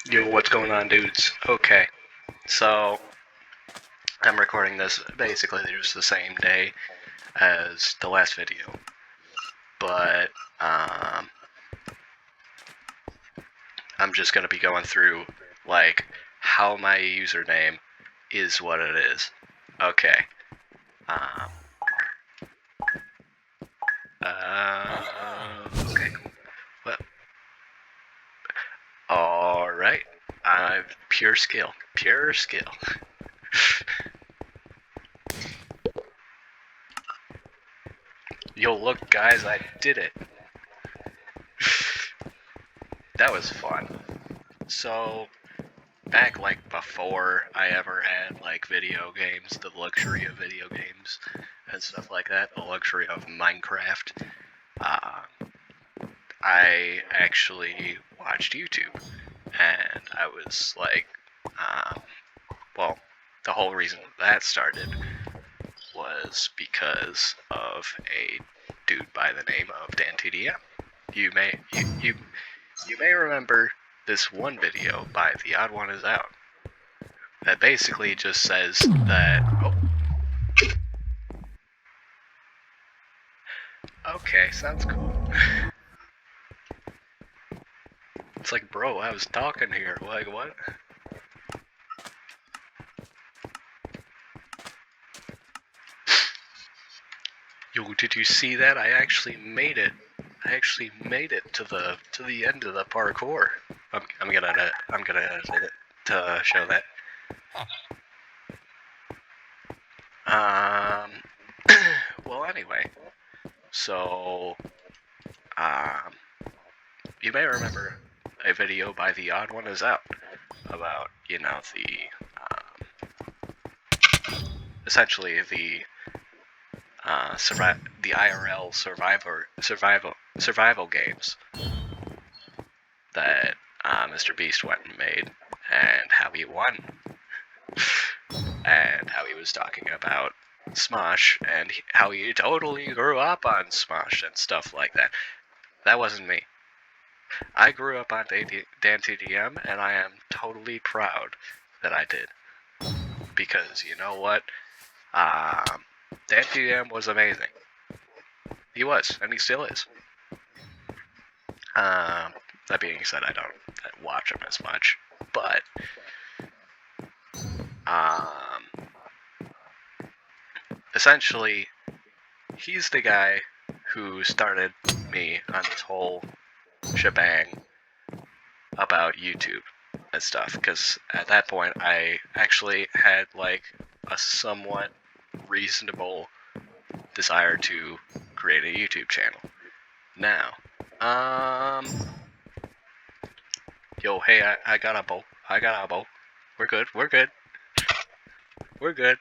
Yo, what's going on, dudes? Okay, so I'm recording this basically just the same day as the last video, but I'm just gonna be going through like how my username is what it is. Okay. Um, okay, cool. Well, all right. I've pure skill. Pure skill. Yo, look, guys, I did it. That was fun. So, back like before I ever had like video games, the luxury of video games and stuff like that, the luxury of Minecraft, uh, I actually watched YouTube, and I was like, well, the whole reason that started was because of a dude by the name of DanTDM. You may remember this one video by The Odd One Is Out that basically just says that. Oh, okay, sounds cool. It's like, bro, I was talking here. Like, what? Yo, did you see that? I actually made it. I actually made it to the end of the parkour. I'm gonna edit it to show that. Um. Well, anyway, so you may remember a video by The Odd One Is Out about essentially the the IRL survival games that Mr. Beast went and made, and how he won, and how he was talking about Smosh, and how he totally grew up on Smosh and stuff like that. That wasn't me. I grew up on DanTDM, and I am totally proud that I did. Because you know what? DanTDM was amazing. He was, and he still is. That being said, I don't watch him as much, but essentially, he's the guy who started me on this whole shebang about YouTube and stuff, because at that point I actually had like a somewhat reasonable desire to create a YouTube channel. Now, yo, hey, I got a bow. I got a bow. We're good. We're good. We're good.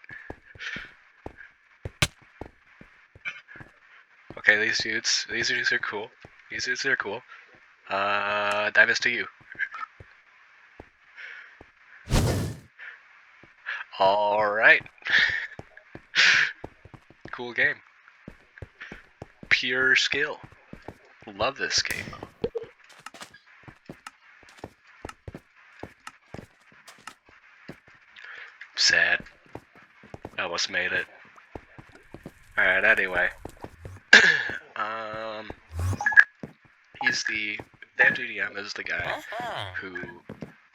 Okay, these dudes are cool. These dudes are cool. Divis to you. Alright. Cool game. Pure skill. Love this game. Sad. Almost made it. Alright, anyway. DanTDM is the guy who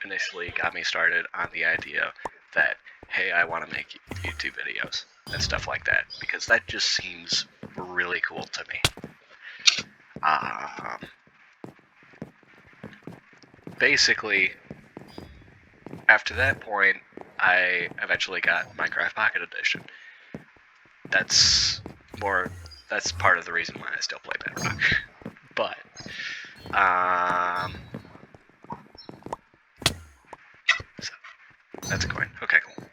initially got me started on the idea that, hey, I want to make YouTube videos and stuff like that, because that just seems really cool to me. Basically, after that point, I eventually got Minecraft Pocket Edition. That's part of the reason why I still play Bedrock. But, so, that's a coin. Okay, cool.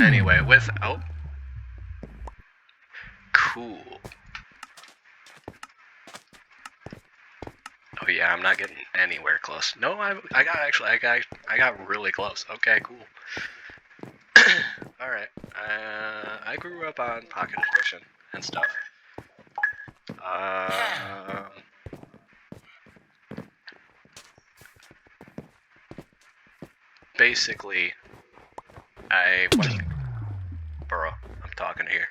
Anyway, cool. Oh yeah, I'm not getting anywhere close. No, I got really close. Okay, cool. Alright, I grew up on Pocket Edition and stuff. basically, I went. Bro, I'm talking here.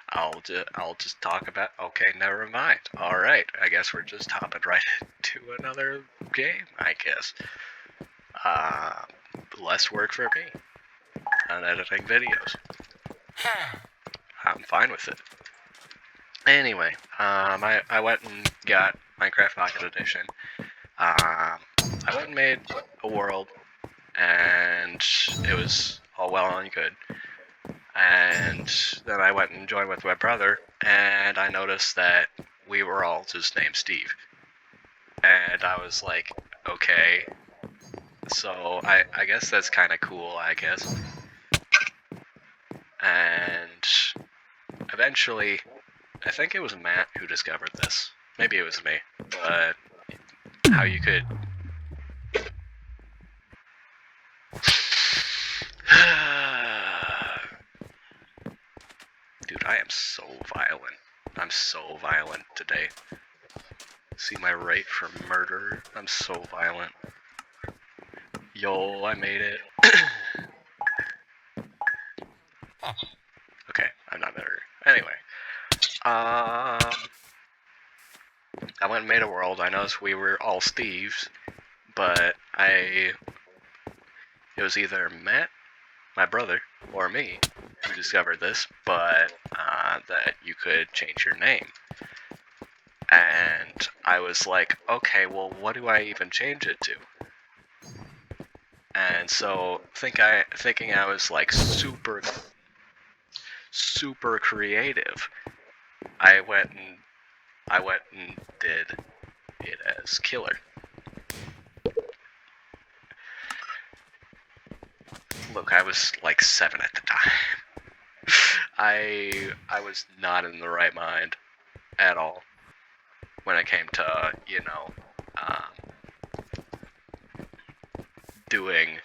I'll just talk about. Okay, never mind. All right, I guess we're just hopping right into another game. I guess. Less work for me on editing videos. I'm fine with it. Anyway, I went and got Minecraft Pocket Edition. I went and made a world, and it was all well and good. And then I went and joined with my brother, and I noticed that we were all just named Steve. And I was like, okay. So I guess that's kind of cool, I guess. And eventually, I think it was Matt who discovered this. Maybe it was me. But how you could... Dude, I am so violent. I'm so violent today. See my rate for murder? I'm so violent. Yo, I made it. Okay, I'm not better. Anyway. I went and made a world. I noticed we were all Steves, but it was either Matt, my brother, or me who discovered this, but that you could change your name. And I was like, okay, well, what do I even change it to? And so, thinking I was like super creative, I went and did it as Killer. Look, I was like 7 at the time. I was not in the right mind at all when it came to, doing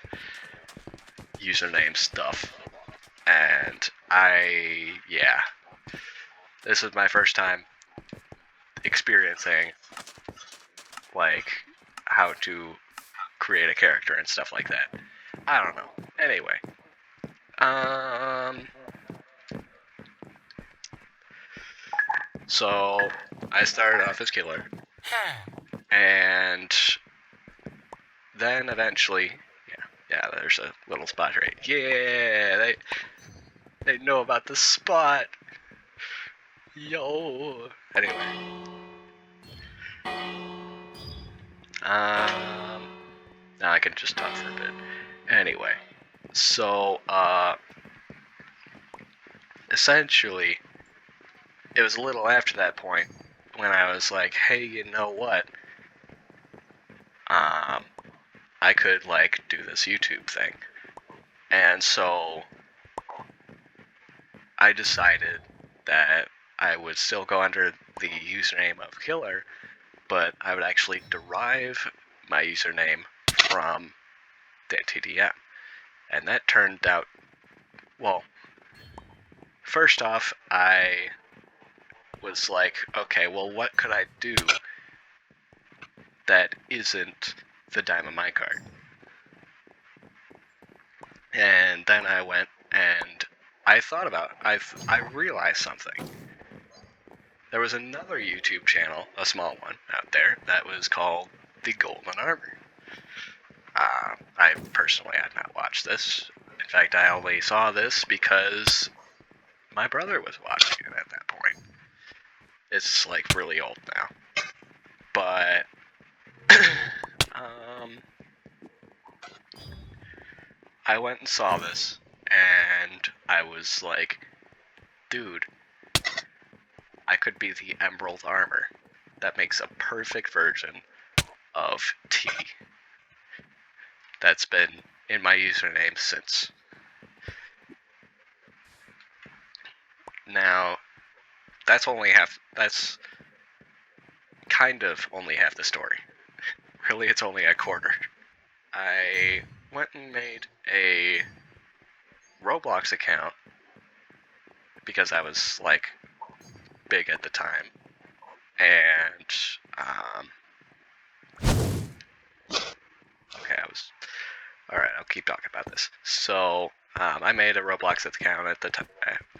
username stuff. And this is my first time experiencing, like, how to create a character and stuff like that. I don't know. Anyway. So, I started off as Killer. And then eventually, there's a little spot right. Yeah, they know about the spot. Yo. Anyway. Now I can just talk for a bit. Anyway, so essentially, it was a little after that point when I was like, hey, you know what? I could like do this YouTube thing. And so I decided that I would still go under the username of Killer, but I would actually derive my username from the TDM. And that turned out, well, first off, I was like, okay, well, what could I do that isn't the Diamond Minecart? And then I went and I thought about it. I realized something. There was another YouTube channel, a small one out there, that was called The Golden Armor. I personally had not watched this. In fact, I only saw this because my brother was watching it at that point. It's like really old now. But I went and saw this, and I was like, dude, I could be the Emerald Armor. That makes a perfect version of T. That's been in my username since. Now, that's kind of only half the story. Really, it's only a quarter. I went and made a Roblox account because I was like big at the time, and Okay, Alright, I'll keep talking about this. So, I made a Roblox account at the time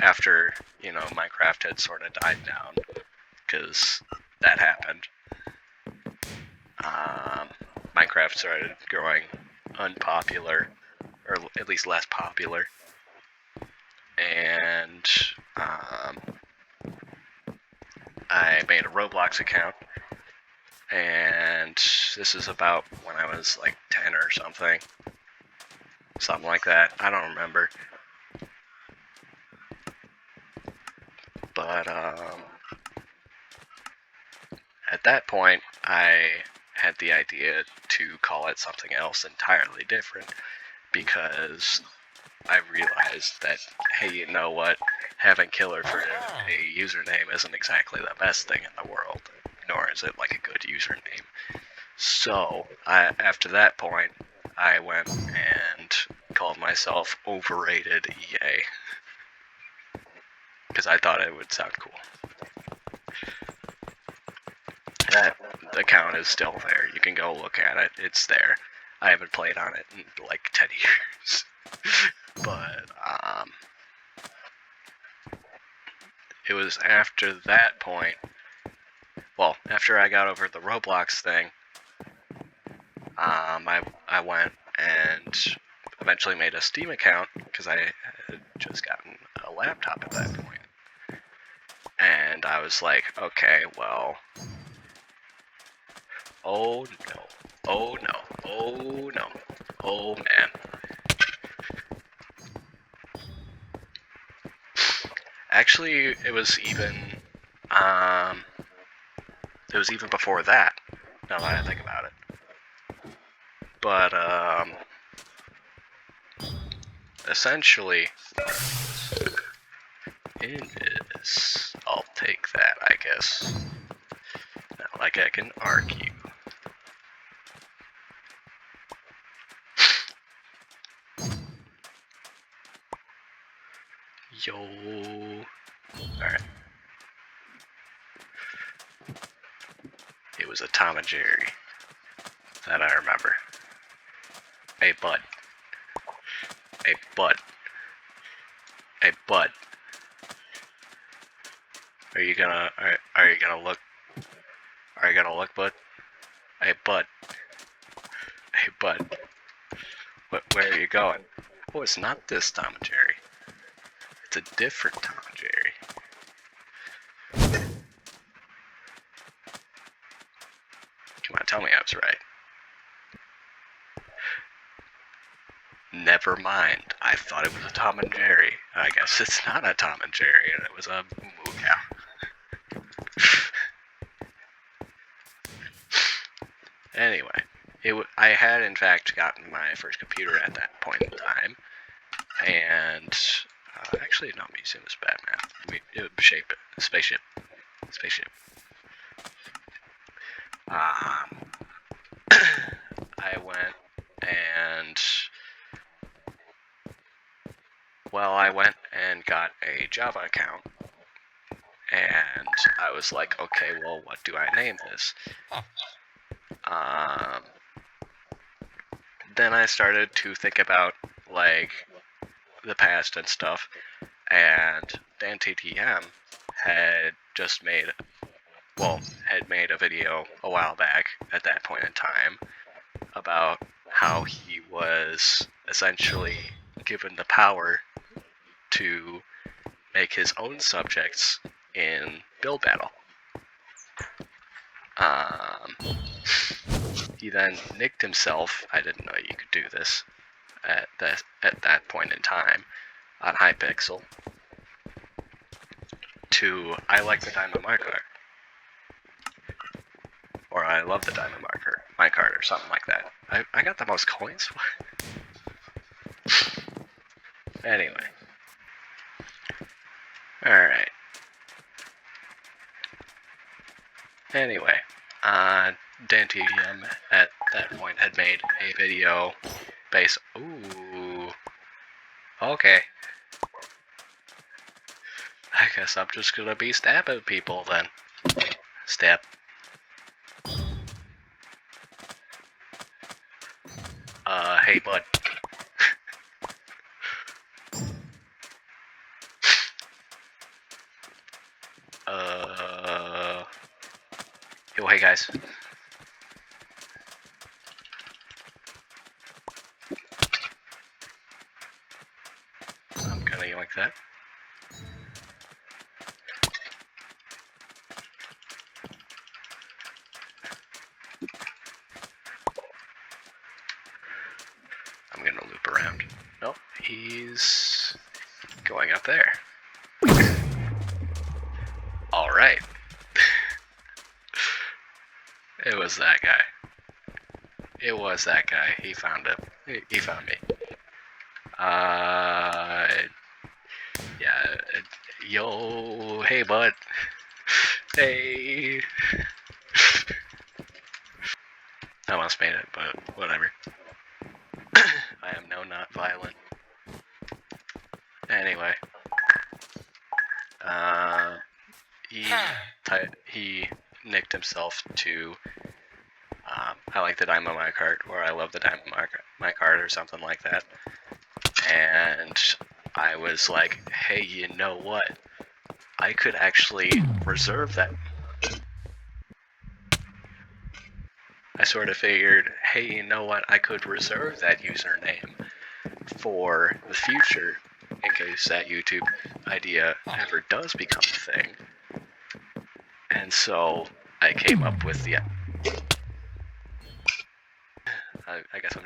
after, Minecraft had sort of died down, because that happened. Minecraft started growing unpopular, or at least less popular, and I made a Roblox account, and this is about when I was like 10 or something like that. I don't remember. But at that point, I had the idea to call it something else entirely different, because I realized that, hey, you know what? Having killer for a username isn't exactly the best thing in the world, nor is it like a good username. So, after that point, I went and called myself Overrated EA, because I thought it would sound cool. That account is still there. You can go look at it. It's there. I haven't played on it in like 10 years. But, it was after that point, well, after I got over the Roblox thing, I went and eventually made a Steam account, because I had just gotten a laptop at that point. And I was like, okay, well, oh no, oh no, oh no, oh man. Actually, it was even before that, now that I think about it. But, essentially, it is, I'll take that, I guess. Not like I can argue. Yo. Alright. It was a Tom and Jerry. That I remember. Hey, bud. Hey, bud. Hey, bud. Are you gonna look? Are you gonna look, bud? Hey, bud. Hey, bud. Where are you going? Oh, it's not this Tom and Jerry. It's a different Tom and Jerry. Come on, tell me I was right. Never mind. I thought it was a Tom and Jerry. I guess it's not a Tom and Jerry, and it was a moo cow. Anyway, I had in fact gotten my first computer at that point in time, and actually, no, museum is bad math. Spaceship. I went and got a Java account, and I was like, okay, well, what do I name this? Then I started to think about, like, the past and stuff, and DanTTM had made a video a while back at that point in time about how he was essentially given the power to make his own subjects in Build Battle. He then nicked himself, I didn't know you could do this at that point in time, on Hypixel, to I like the Diamond Marker, or I love the Diamond Marker, minecart, or something like that. I got the most coins. Anyway. Alright. Anyway, DanTTM at that point had made a video based. Ooh. Okay. I guess I'm just gonna be stabbing people then. Stab. hey bud. Yo, hey guys. I'm gonna like that. I'm gonna loop around. Nope, he's going up there. Alright. It was that guy. It was that guy. He found it. He found me. Yeah. Yo, hey bud. Hey. I almost made it, but whatever. I am no not violent. Anyway. He nicked himself to I like the Dynamo My Cart, or I love the Dynamo My Cart, or something like that. And I was like, hey, you know what? I could actually reserve that. I sort of figured, hey, you know what? I could reserve that username for the future in case that YouTube idea ever does become a thing. And so I came up with the. I guess I'm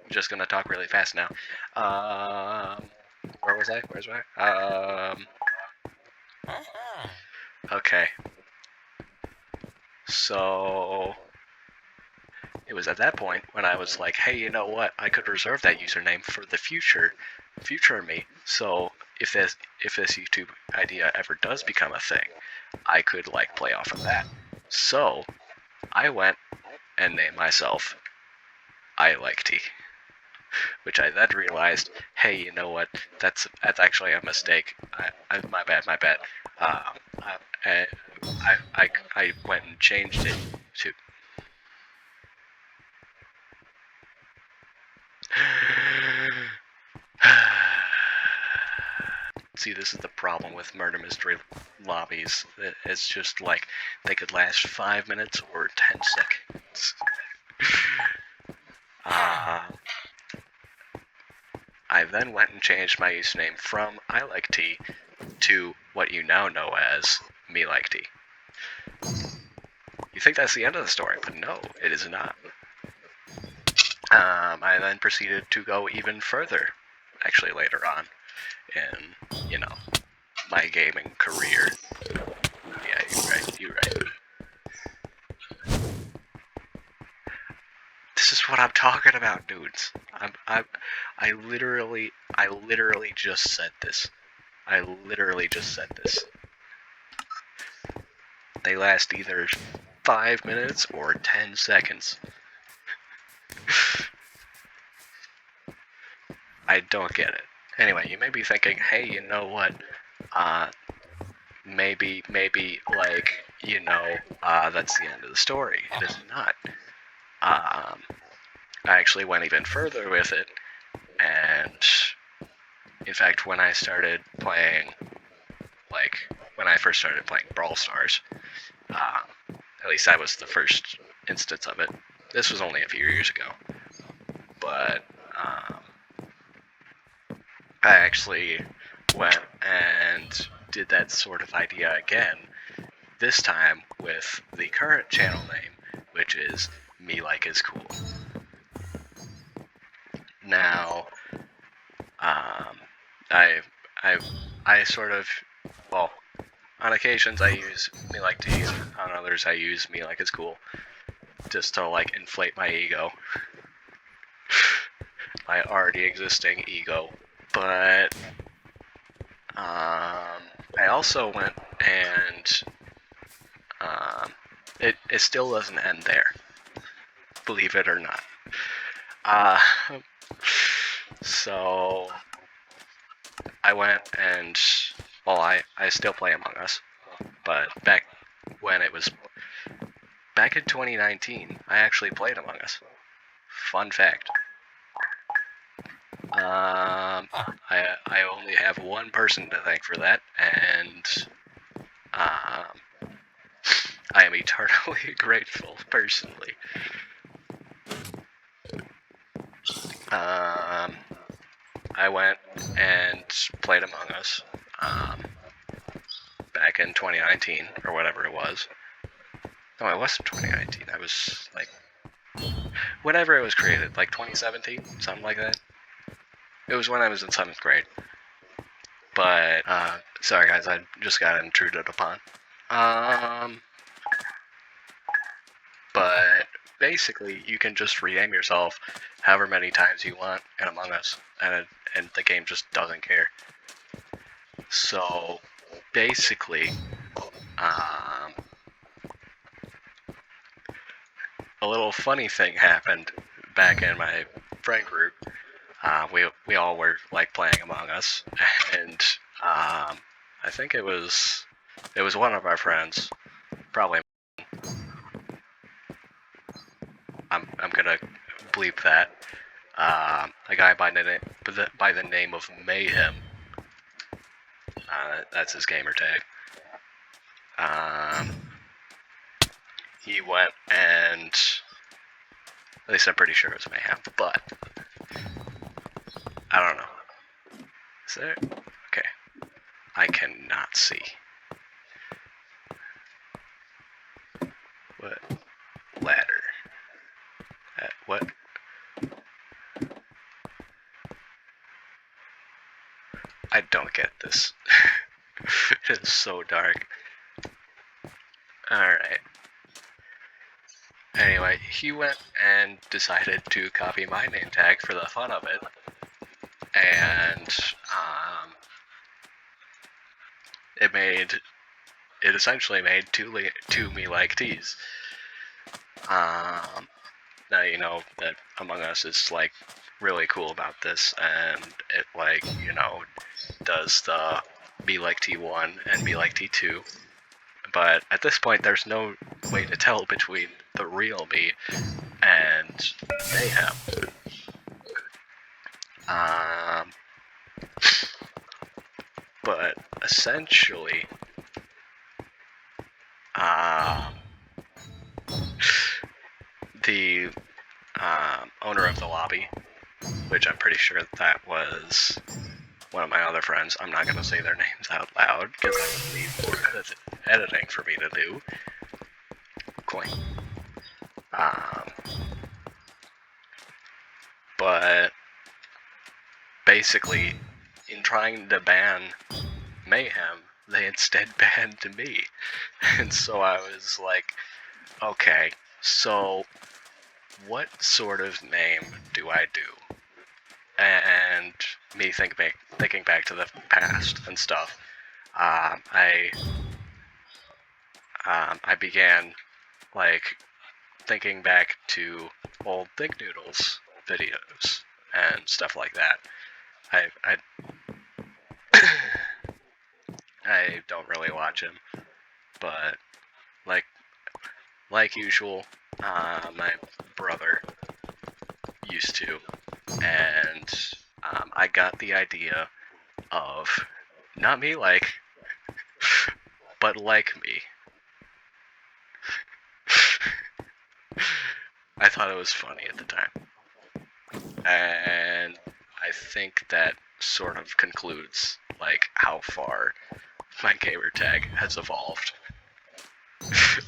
just gonna talk really fast now. Where was I? Where's I? Okay. So it was at that point when I was like, hey, you know what? I could reserve that username for the future me. So if this YouTube idea ever does become a thing, I could like play off of that. So I went and named myself I Like Tea, which I then realized, hey, you know what? That's actually a mistake. My bad. I went and changed it to. See, this is the problem with murder mystery lobbies. It's just like they could last 5 minutes or 10 seconds. I then went and changed my username from I Like Tea to what you now know as Me Like Tea. You think that's the end of the story, but no, it is not. I then proceeded to go even further, actually later on, in, my gaming career. Yeah, you're right. This is what I'm talking about, dudes. I literally just said this. They last either 5 minutes or 10 seconds. I don't get it. Anyway, you may be thinking, hey, you know what? Maybe, like, that's the end of the story. It is not. I actually went even further with it, and in fact, when I started playing, when I first started playing Brawl Stars, at least that was the first instance of it. This was only a few years ago, but I actually went and did that sort of idea again, this time with the current channel name, which is Me Like Is Cool. Now, I sort of, well, on occasions I use Me Like Tea, on others I use Me Like Is Cool, just to like inflate my ego, my already existing ego. But I also went and it still doesn't end there, believe it or not. So I went and, well, I still play Among Us, but back in 2019, I actually played Among Us. Fun fact. I only have one person to thank for that, and I am eternally grateful, personally. I went and played Among Us back in 2019, or whatever it was. No, it wasn't 2019. I was like, whenever it was created, like 2017, something like that. It was when I was in 7th grade. But, sorry guys, I just got intruded upon. But basically, you can just rename yourself however many times you want in Among Us, and the game just doesn't care. So, basically, a little funny thing happened back in my friend group. We all were like playing Among Us, and I think it was one of our friends, probably. I'm gonna bleep that. A guy by the name of Mayhem. That's his gamer tag. He went and, at least I'm pretty sure it was Mayhem, but I don't know. Is there? Okay. I cannot see. What? Ladder. What? I don't get this. It is so dark. Alright. Anyway, he went and decided to copy my name tag for the fun of it. And, it essentially made two Me Like Tees. Now you know that Among Us is like really cool about this, and it like, you know, does the Me Like T1 and Me Like T2. But at this point, there's no way to tell between the real me and Mayhem. But essentially, the owner of the lobby, which I'm pretty sure that was one of my other friends. I'm not going to say their names out loud because I would leave editing for me to do. Coin. But basically, in trying to ban Mayhem, they instead banned me. And so I was like, okay, so what sort of name do I do? And me thinking back to the past and stuff, I began like thinking back to old Think Noodles videos and stuff like that. I don't really watch him, but like usual, my brother used to, and I got the idea of not me like, but like me. I thought it was funny at the time, and I think that sort of concludes like how far my gamer tag has evolved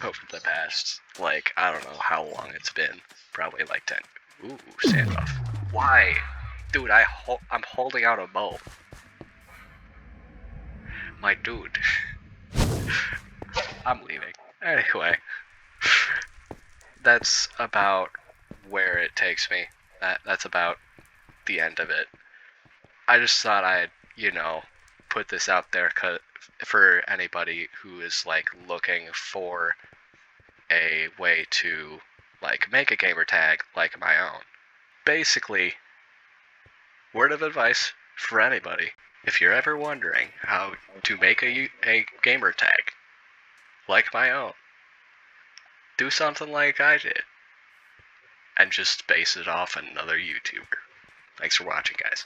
over the past, like, I don't know how long it's been. Probably like 10. Ooh, standoff. Why? Dude, I'm holding out a bow. My dude. I'm leaving. Anyway. That's about where it takes me. That's about the end of it. I just thought I'd, you know, put this out there for anybody who is like looking for a way to like make a gamer tag like my own. Basically, word of advice for anybody: if you're ever wondering how to make a gamer tag like my own, do something like I did and just base it off another YouTuber. Thanks for watching, guys.